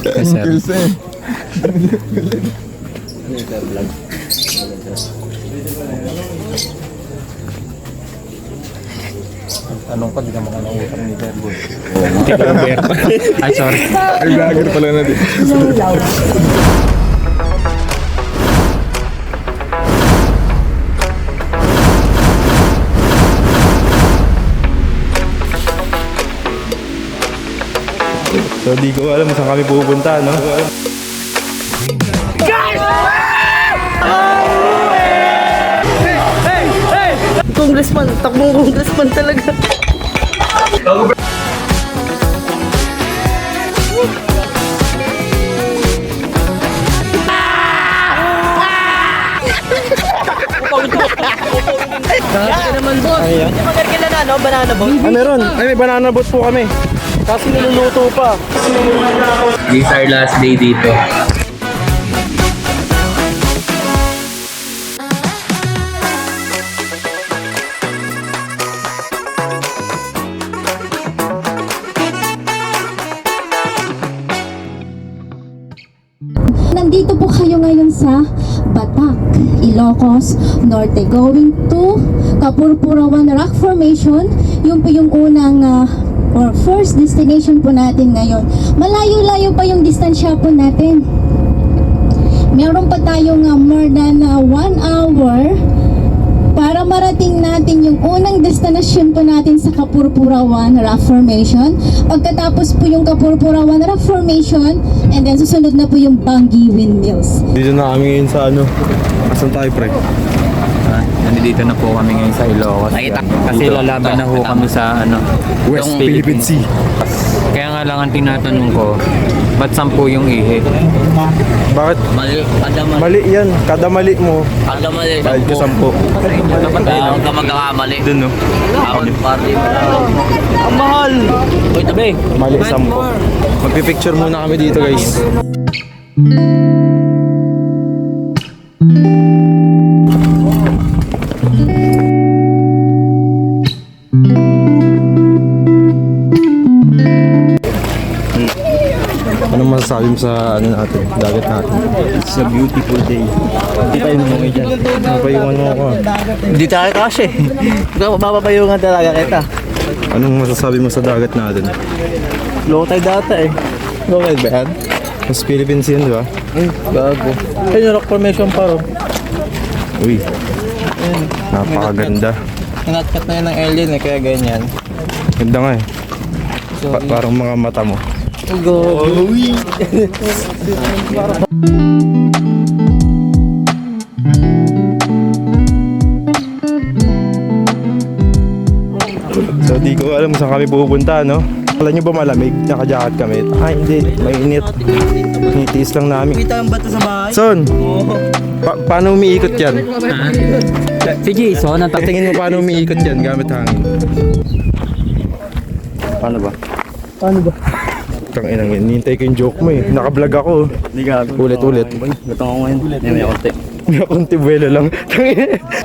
Yes, sir. Anong pag di ka makanautang ni Sir Boy? Ay, sorry. Ay, vlogger pala na din. So di ko alam saan kami pupunta, no? Congressman, takbong congressman talaga. Grabe naman, boss. Hindi magargila na, no? Banana boat. Ah, meron. Ay, may banana boat po kami. Kasi niluluto pa. This is our last day dito. Nandito po kayo ngayon sa Batak, Ilocos Norte, going to Kapurpurawan Rock Formation. Yun po yung unang or first destination po natin ngayon. Malayo-layo pa yung distansya po natin. Meron pa tayong more than 1 hour para marating natin yung unang destination po natin sa Kapurpurawan Rock Formation. Pagkatapos po yung Kapurpurawan Rock Formation, and then susunod na po yung Bangi Windmills. Dito na kami ngayon sa ano. Asan tayo, pre? Nandito na po kami ngayon sa Ilocos. Kasi lalaban na ho kami sa West Philippine Sea. Kaya nga lang ang tinatanong ko, ba't 10 yung ihi? Bakit? Mali, kada mali. Mali yan. Kada mali mo, Kada mali. kahit ka 10. Huwag ka magkakamali. Dun, no? Ako ni party. Ang mahal! Uy, tabi. Mali 10. Magpipicture muna kami dito, guys. Anong masasabi mo sa ano natin, dagat natin? It's a beautiful day. Hindi tayo mga dyan. Napayungan mo ako. Hindi tayo kasi. Mapapayungan talaga kita. Anong masasabi mo sa dagat natin? Low tide data eh. Low tide ba yan? Mas Philippines yun, di ba? Bago. Ayun yung rock formation pa ro. Uy, napakaganda. Inatkat na yun ng alien eh, kaya ganyan. Ganda nga eh. Parang mga mata mo. Go! So di ko alam saan kami pupunta, no? Alam nyo ba malamig? Naka-jacket kami. Ah, hindi. Mainit. Nitiis lang namin. Kita ang bato sa bahay. Son! Paano umiikot yan? Si Jason, Tingin mo paano umiikot yan gamit hangin? Paano ba? Kang inang yun. Nintay ko yung joke mo eh. Naka-vlog ako. Hindi ka. Ulit-ulit. Gusto ko ngayon. May konti. May konti buwelo lang.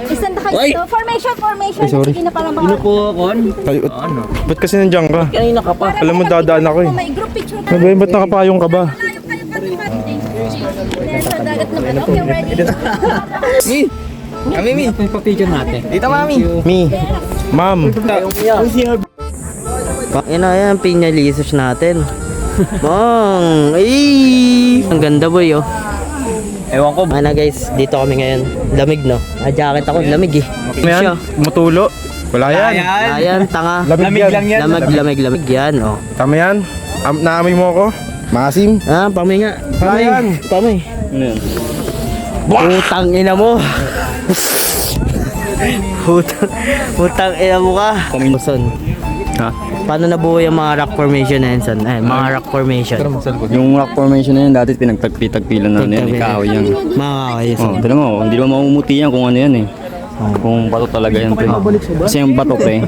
Isang kayo dito. Formation. Ay, sorry. Sige na parang Po ako. Ay, ba't kasi nandiyan ka? Kanina ka pa. Alam mo, dadaan ako eh. May group picture Ano ba yun? Ba't nakapayong ka ba? sa dagat naman. Okay, ready? Kami, Mi. Pagpapicture natin. Dito, mami. Me. Ma'am. Ina yan, pinalisos natin. Bang! Ay! Ang ganda boy oh. Ewan ko. Ano guys, dito kami ngayon. Lamig no? Jacket ako, lamig eh. Ano yan? Mutulo? Wala yan. Ayan, tanga. Lamig yan. Lamig yan oh. Tama yan? Naamoy mo ako? Maasim? Ah, pamay nga. Ayan. Pamay. Ano yun? Putang ina mo. Putang ina mo ka. Son. Ha? Paano nabuo yung mga rock formation na yun, son? Eh, mga rock formation. Yung rock formation na yun, dati pinagtagpi-tagpilan na yan. Ikaw yan. Mga kakayos. Oh, tala mo, hindi naman mamumuti yan kung ano yan eh. Kung bato talaga yan, pre. Kasi yung bato, pre,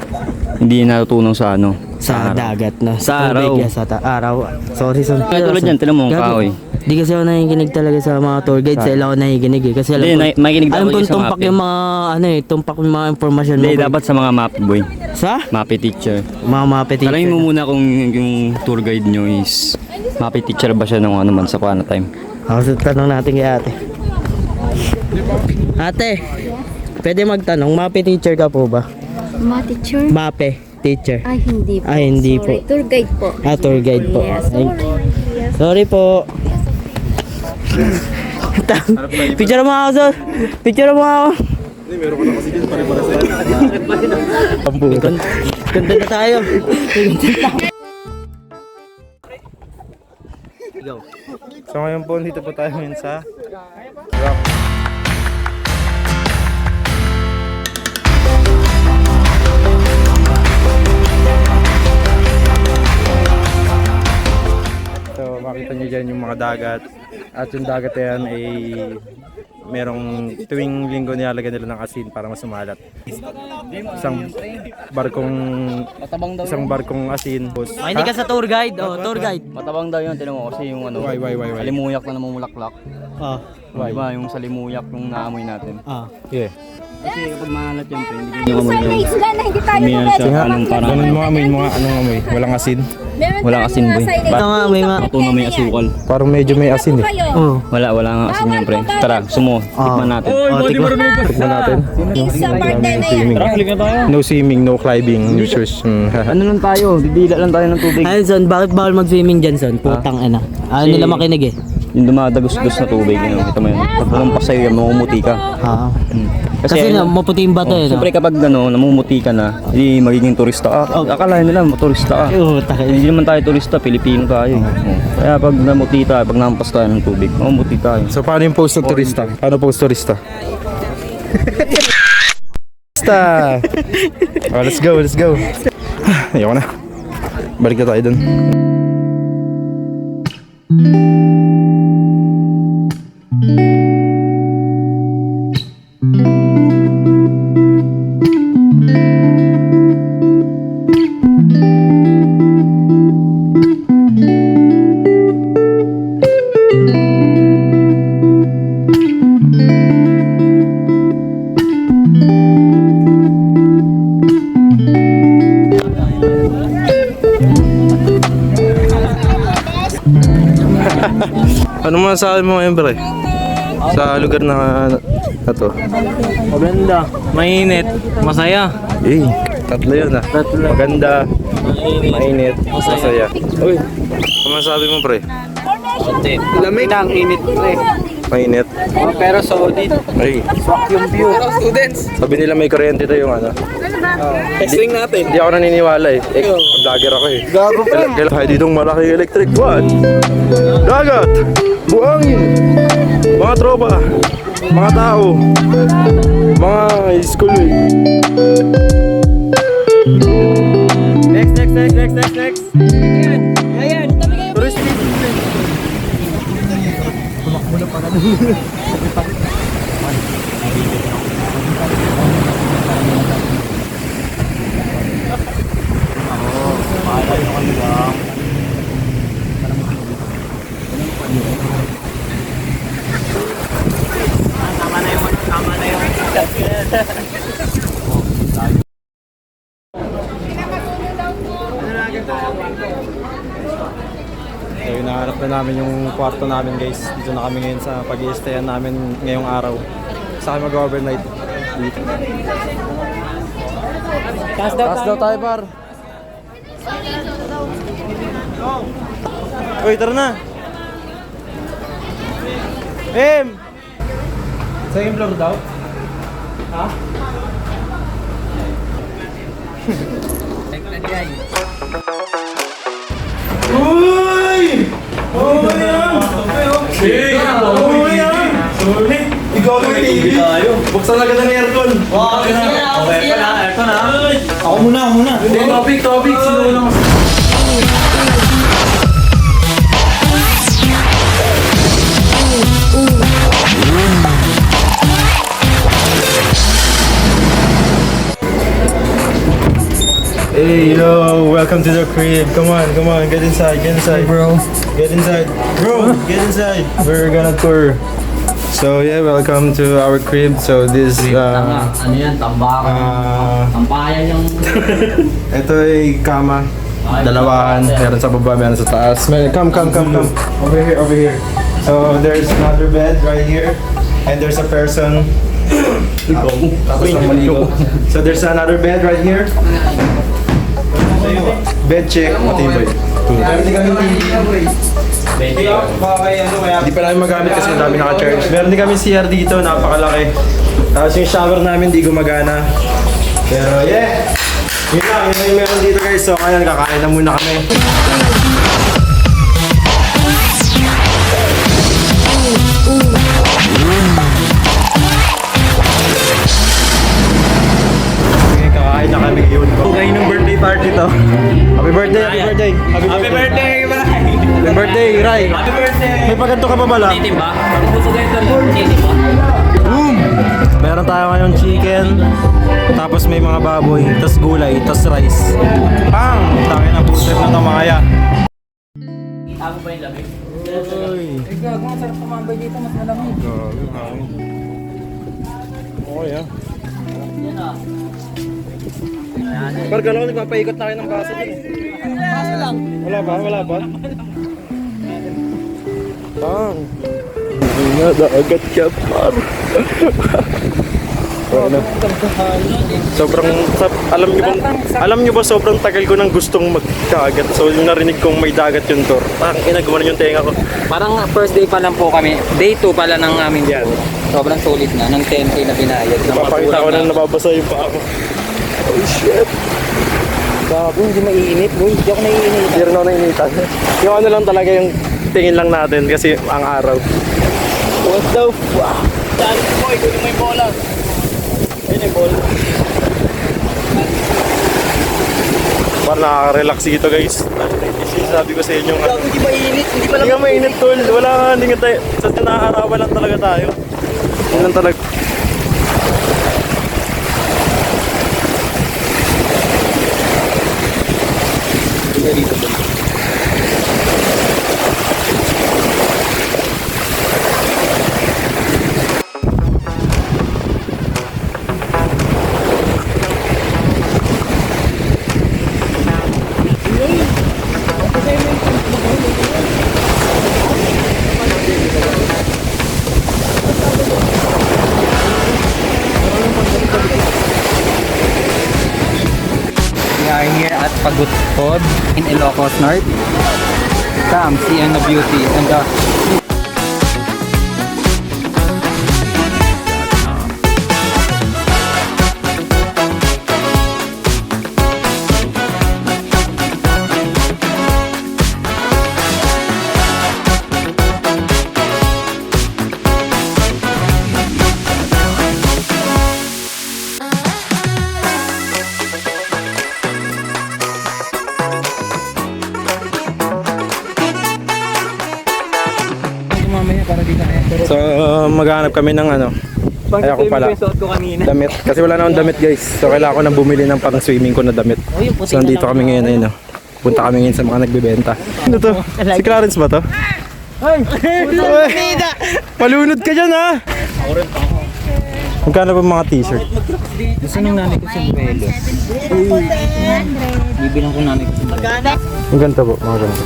hindi natutunaw sa ano. Sa dagat na. Sa tubig, araw. Sa araw. Sorry. Kaya tulad yan, tinan mo ang kahoy. Di kasi ako nakikinig talaga sa mga tour guide. Sa ila ako nakikinig eh. Kasi alam Hindi, ko, makikinig dapat alam ko kayo sa tumpak map, eh. yung mga, tumpak yung mga informasyon mo. Hindi, boy. dapat sa mga map, boy. Sa? Mapi teacher. Mga mapeti. Tanungin mo muna kung yung tour guide nyo is mapi teacher ba siya nung ano man sa Kuana time. Ako sa tanong natin kay ate. Ate, pwede magtanong, mape teacher ka po ba? Mga teacher? Mape teacher. Ay, hindi po. Ay, hindi Sorry. po. Tour guide po. Tour guide po. Yes, Ay, sorry. Yes. sorry po. Picture mo ako, sir. Picture mo ako. Ganda na tayo. So ngayon po, dito po tayo ngayon sa rock. So makita nyo dyan yung mga dagat. At yung dagat na yan ay merong tuwing linggo nilalagyan nila ng asin para mas sumalat. Isang barkong asin. Ay, hindi ka sa tour guide. Oh, tour guide. Matabang daw yun, tinan mo kasi yung ano, Why? salimuyak na namumulaklak. Ah. Diba, yung salimuyak yung naamoy natin. Yeah. Kasi kapag mahalat yan, pre, hindi nyo amoy yun. Hindi tayo Umiyan siya, anong parang, Ganun mo amoy, anong amoy? Walang asin? walang asin, boy. Ito nga, may mga... Ito na may asukal. Parang medyo may asin eh. Oh. Wala nga asin yan, pre. Tara, sumo, tikman natin. Tikman. Tignan natin. Sa birthday na yan. Halik na tayo. No swimming, no climbing, no shoes. Ano lang tayo, didila lang tayo ng tubig. Ayun, son, bakit bawal mag-swimming dyan, son? Putang ina. Ayaw nila makinig eh. Yung dumadagos-dos na tubig, yun, kita mo yun. Pag lumampas sa'yo yan, mamumuti ka. Ah. Kasi ano, maputi yung bato eh. No? siyempre kapag namumuti ka na, hindi magiging turista ka. Akala nila, turista ka. Oo, takay. Hindi naman tayo turista, Pilipino tayo. Kaya pag namuti tayo, pag nampas tayo ng tubig, mamumuti tayo. So paano yung post ng turista? Paano post turista? Turista! Oh, let's go. Ayoko na. Balik na tayo dun. Ano masasabi mo ngayon, pre? Sa lugar na to. Maganda, mainit, masaya. Tatlo yun ah. Maganda, mainit, masaya. Uy, ano masasabi mo, pre? Lamig ang init, pre. Mainit. Pero solid. Ay, Swak yung view. Students, sabi nila may kuryente tayo yung ano. testing natin. Hindi ako naniniwala eh. Vlogger ako eh. Gago pa. Kaya ditong malaking electric what? Dagat! Buhangin! Mga tropa! Mga tao! Mga schoolmate! Next. So, hinahanap na namin yung kwarto namin guys. Dito na kami ngayon sa pag-i-stayan namin ngayong araw. Sa kami mag-overnight. Taas daw tayo, par. Uy, tara na. Second floor daw? Ha? Uy! Okay yan! Okay yan! Ikaw ang TV! Buksan agad ang aircon! Okay na! Aircon na! Ako muna! Hindi, topic! Sino lang? Hey, welcome to the crib. Come on, get inside, bro. Get inside, bro. Get inside. We're gonna tour. So yeah, welcome to our crib. So this Ano yan? Tampayan yung... ito ay kama. Dalawahan, meron sa baba, meron sa taas. Come. Over here. So there's another bed right here. And there's a person. Tapos ang maligo. So there's another bed right here. Bed check. Matibay. Meron din kami hindi pa namin magamit kasi ang dami naka-charge. Meron din kami CR dito, napakalaki. Tapos yung shower namin di gumagana. Pero yeah! Yun lang yung meron dito guys. So ngayon kakain na muna kami. Okay, kakain na kami ngayon. Okay, ng birthday party to. Happy birthday! Happy birthday, Rai! Happy birthday! May paganto ka pa pala? Boom! Meron tayo ngayon chicken, tapos may mga baboy, tas gulay, tas rice. Pang! Takin na puser na ito mga yan. Ako pa yung lamig. Gago, ang sarap tumambay dito, mas malamig. Okay ah. Par, galaw, nagpapaikot na kayo ng baso din. Baso lang. Wala pa. Pang. Nga, dagat ka, par. Sobrang, alam niyo ba sobrang tagal ko nang gustong magkagat. So yung narinig kong may dagat yung tour. Parang inagawa yung tenga ko. Parang first day pa lang po kami. Day 2 pala ng aming Yan. sobrang solid na, ng 10k na binayad. Papakita ko na nababasa yung paa ko. Oh shit. Gago, hindi maiinit, boy. Hindi ako naiinit. Hindi rin ako nainitan. Yung ano lang talaga yung tingin lang natin kasi ang araw. What the fuck? Dali, boy, kunin mo yung bola. Ayun yung ball. Parang nakaka-relax dito guys. Sabi ko sa inyo nga. Hindi mainit, hindi pala. Hindi nga mainit tol. Wala nga, hindi nga tayo. Sa nakakarawan lang talaga tayo. Yun lang talaga. We are here at Pagutpod in Ilocos North. Come see the beauty and the So maghanap kami ng ano. Ay ako pala. Damit. Kasi wala na akong damit guys. So kailangan ko nang bumili ng pang swimming ko na damit. So nandito kami ngayon ayun. Punta kami ngayon sa mga nagbebenta. Ano to? Si Clarence ba to? Ay! Malunod ka dyan ha! Magkano ba mga t-shirt? gusto nung nanay ko sa buwelo. Bibilang ko nanay ko sa buwelo. Ang ganda po, mga ganda.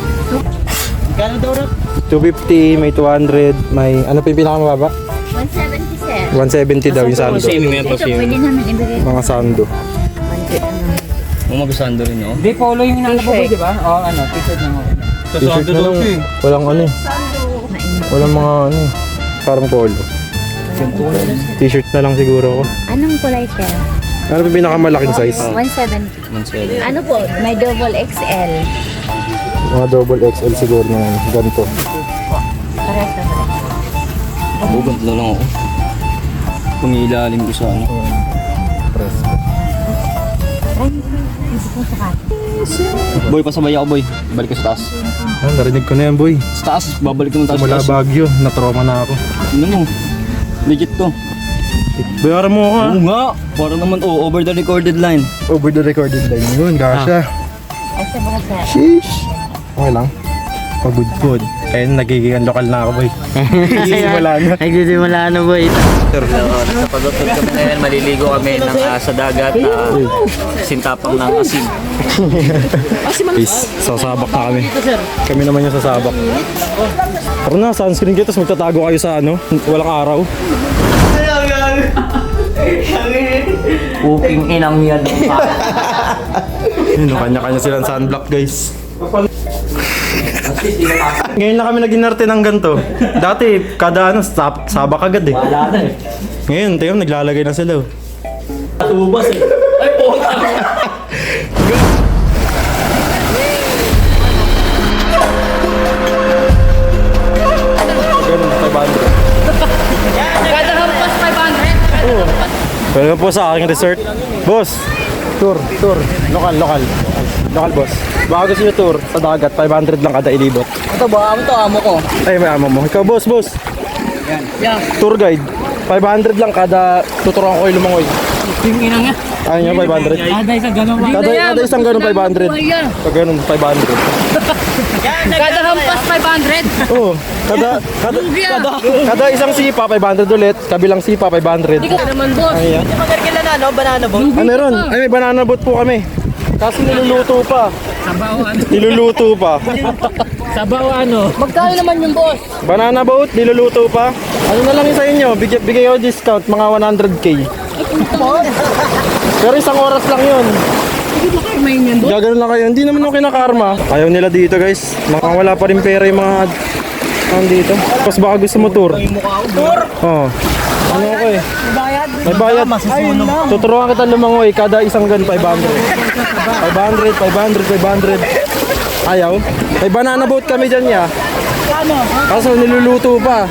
Gano'n daw rin? 250, may 200, may ano pa yung pinakamababa? 170 sir. 170 daw yung sando. Ito pwede namin ibigay. Mga sando. Magbasando rin, no? Di polo yung hinanap ko, di ba? O ano, t-shirt na ako. T-shirt na lang. Walang ano eh. Walang mga ano eh. Parang polo. T-shirt na lang siguro ako. Anong kulay ka? Ano pa yung pinakamalaking size? 170. Ano po? May double XL. Mga double XL siguro na ganito. Pares na pares. Bugant na lang ako. Pangilalim ko sa ano. Boy, pasabay ako boy. Balik ka sa taas. Ah, narinig ko na yan boy. Sa taas, babalik ko ng taas. Mula Baguio, na-trauma na ako. Ano mo? Legit to. Bayaran mo ako, ha? Oo nga. Para naman, over the recorded line. Over the recorded line yun, gasha. Ay, sa mga sir. Sheesh. Okay lang. Pagudpod. Ayun, nagiging lokal na ako, boy. Nagsisimula na. Nagsisimula na, boy. Sa pagutod kami ngayon, maliligo kami sa dagat na sintapang ng asin. Peace. Sasabak na kami. Kami naman yung sasabak. Tara na, sunscreen kayo, tapos magtatago kayo sa walang araw. Puking inang yan. Yun, kanya-kanya silang sunblock, guys. Ngayon lang kami nag-inarte ng ganito. Dati, kada sabak agad eh. Wala na eh. Ngayon, tayo, naglalagay na sila. Tubas eh. Ay, puta. Ganun, 500. Kada hampas 500. Oo. Welcome po sa aking resort. Boss, tour. Lokal, boss. Baka gusto nyo tour sa dagat, 500 lang kada ilibot. Ito ba? Amo ko. Ay, may amo mo. Ikaw, boss. Yan. Tour guide. 500 lang kada tuturuan ko kayo lumangoy. Yung inang niya. Ayaw nyo, 500. Kada isang ganun ba? Kada isang ganun, 500. Pag ganun, 500. Kada hampas 500. Oo. Kada isang sipa, 500 ulit. Kabilang sipa, 500. Ikaw naman, boss. Ay, yan. Banana boat. Ah, meron. Ay, may banana boat po kami. Kaso niluluto pa. Sabaw ano? Magkano naman yung boss? Banana boat, niluluto pa. Ano na lang yun sa inyo? Bigay ko discount, mga 100k. Pero isang oras lang yun. Gagano na kayo. Hindi naman ako kinakarma. Ayaw nila dito, guys. Mukhang wala pa rin pera yung mga dito. Tapos baka gusto mo tour. Tour? Oo. Ano ako eh? May bayad. Tuturuan kita lumangoy. Kada isang gan 500. 500. Ayaw? May banana boat kami dyan ya. Kaso niluluto pa.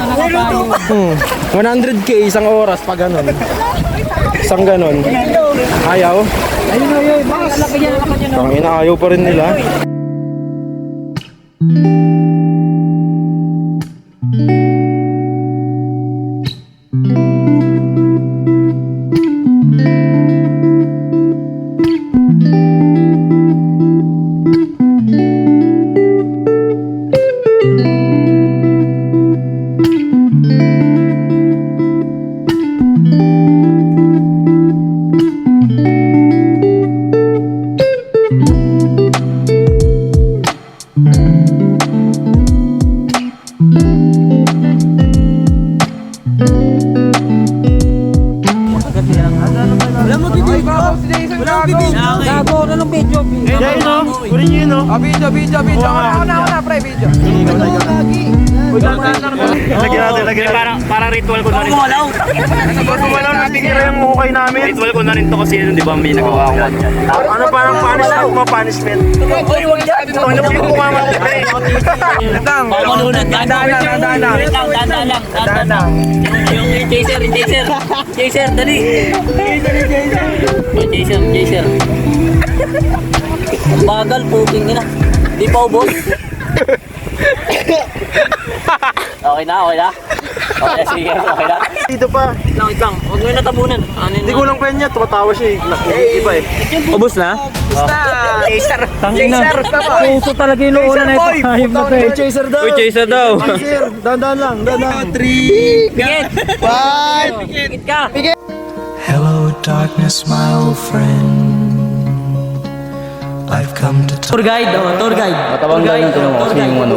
100k isang oras pag ganon. Isang ganon. Ayaw? Tangina, ayaw pa rin nila. Parang ritual ko na rin. Wala natin kira yung hukay namin. Ritual ko na rin to kasi yun, di ba may nagawa ko. Ano parang punishment mo? Punishment? Ano yung kumama ko? Dana. Yung chaser, dali. Chaser. Ang bagal, puking nila. Di pa ubos. Okay na. Okay, sige, okay na. Dito pa. Wait lang. Huwag mo yung natabunan. Hindi ko lang pwenya. Tumatawa siya eh. Iba eh. Ubos na? Chaser. Puso talaga yung loona na ito. Hayop na Uy, chaser daw. chaser daw. Chaser. Dandan lang. 3. Pikit! 5! Pikit ka! Hello, darkness, my old friend. I've come to Tour guide. Matabang lang yung tinong kasi yung ano.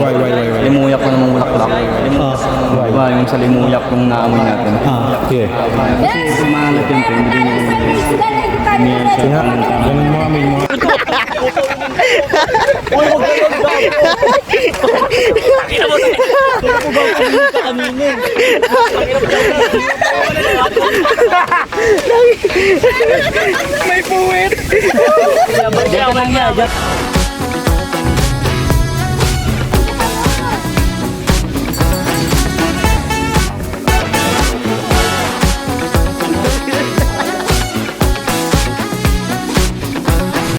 Limuyak ko namang bulaklak. Diba yung sa limuyak yung naamoy natin. Yeah. Kasi mahalat yung trend. Ganun mo kami. May puwet!